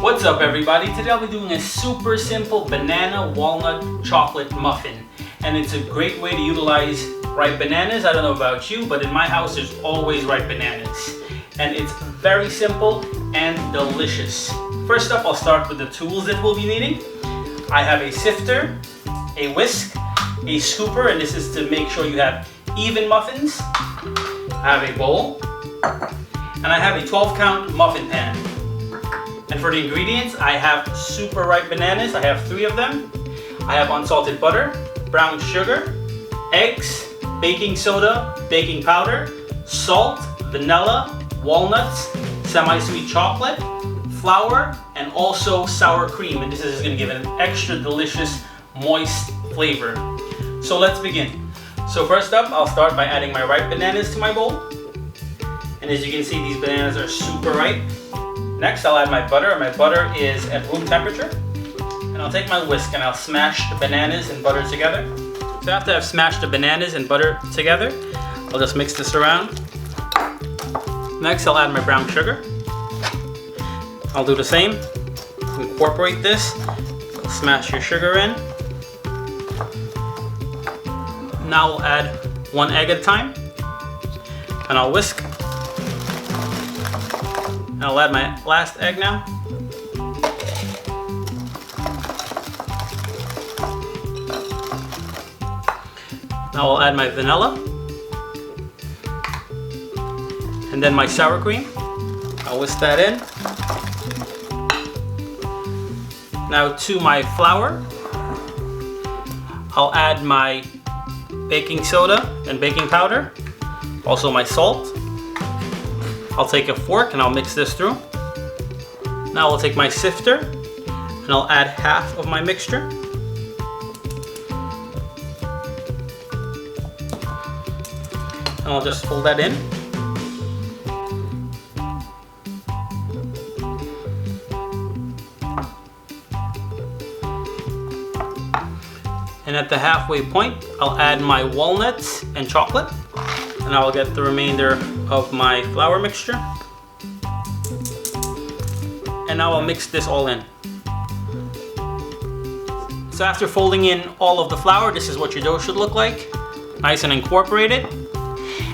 What's up everybody? Today I'll be doing a super simple banana walnut chocolate muffin. And it's a great way to utilize ripe bananas. I don't know about you, but in my house there's always ripe bananas. And it's very simple and delicious. First up, I'll start with the tools that we'll be needing. I have a sifter, a whisk, a scooper, and this is to make sure you have even muffins. I have a bowl, and I have a 12-count muffin pan. And for the ingredients, I have super ripe bananas. I have 3 of them. I have unsalted butter, brown sugar, eggs, baking soda, baking powder, salt, vanilla, walnuts, semi-sweet chocolate, flour, and also sour cream. And this is going to give it an extra delicious, moist flavor. So let's begin. So first up, I'll start by adding my ripe bananas to my bowl. And as you can see, these bananas are super ripe. Next, I'll add my butter. My butter is at room temperature. And I'll take my whisk and I'll smash the bananas and butter together. So after I've smashed the bananas and butter together, I'll just mix this around. Next, I'll add my brown sugar. I'll do the same. Incorporate this. Smash your sugar in. Now I'll add 1 egg at a time. And I'll whisk. And I'll add my last egg now. Now I'll add my vanilla. And then my sour cream. I'll whisk that in. Now to my flour, I'll add my baking soda and baking powder. Also my salt. I'll take a fork and I'll mix this through. Now I'll take my sifter and I'll add half of my mixture. And I'll just fold that in. And at the halfway point, I'll add my walnuts and chocolate. And I'll get the remainder of my flour mixture. And now I'll mix this all in. So after folding in all of the flour, this is what your dough should look like. Nice and incorporated.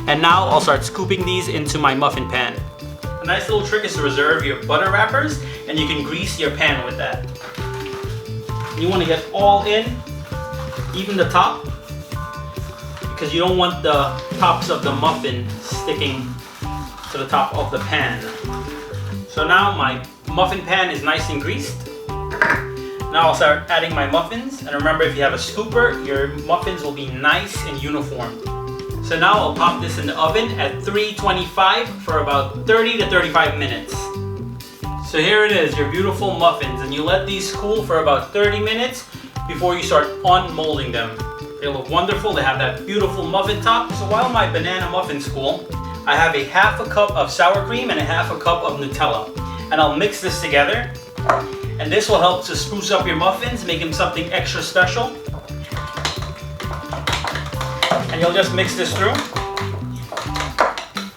And now I'll start scooping these into my muffin pan. A nice little trick is to reserve your butter wrappers, and you can grease your pan with that. You want to get all in, even the top, because you don't want the tops of the muffin sticking to the top of the pan. So now my muffin pan is nice and greased. Now I'll start adding my muffins, and remember, if you have a scooper, your muffins will be nice and uniform. So now I'll pop this in the oven at 325 for about 30 to 35 minutes. So here it is, your beautiful muffins, and you let these cool for about 30 minutes before you start unmolding them. They look wonderful, they have that beautiful muffin top. So while my banana muffins cool, I have a half a cup of sour cream and a half a cup of Nutella. And I'll mix this together. And this will help to spruce up your muffins, make them something extra special. And you'll just mix this through.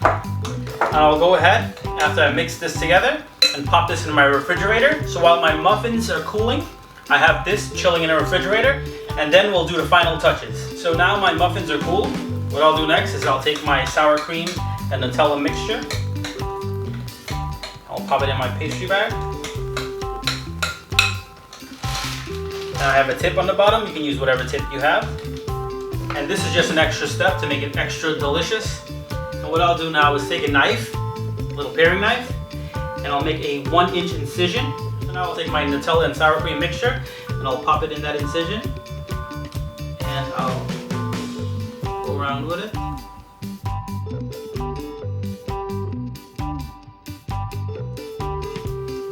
And I'll go ahead, after I mix this together, and pop this in my refrigerator. So while my muffins are cooling, I have this chilling in the refrigerator, and then we'll do the final touches. So now my muffins are cool. What I'll do next is I'll take my sour cream and Nutella mixture. I'll pop it in my pastry bag. And I have a tip on the bottom. You can use whatever tip you have. And this is just an extra step to make it extra delicious. And what I'll do now is take a knife, a little paring knife, and I'll make a 1-inch incision. So now I'll take my Nutella and sour cream mixture and I'll pop it in that incision. And I'll go around with it.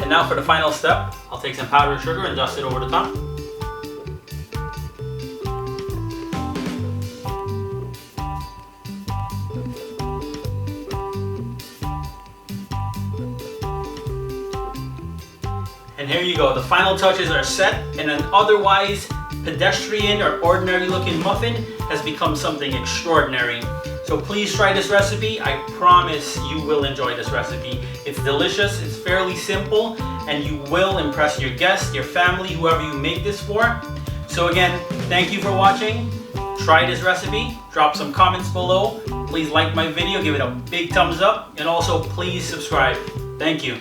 And now for the final step, I'll take some powdered sugar and dust it over the top. And here you go, the final touches are set, and an otherwise pedestrian or ordinary looking muffin has become something extraordinary. So please try this recipe. I promise you will enjoy this recipe. It's delicious, it's fairly simple, and you will impress your guests, your family, whoever you make this for. So again, thank you for watching. Try this recipe, drop some comments below. Please like my video, give it a big thumbs up, and also please subscribe. Thank you.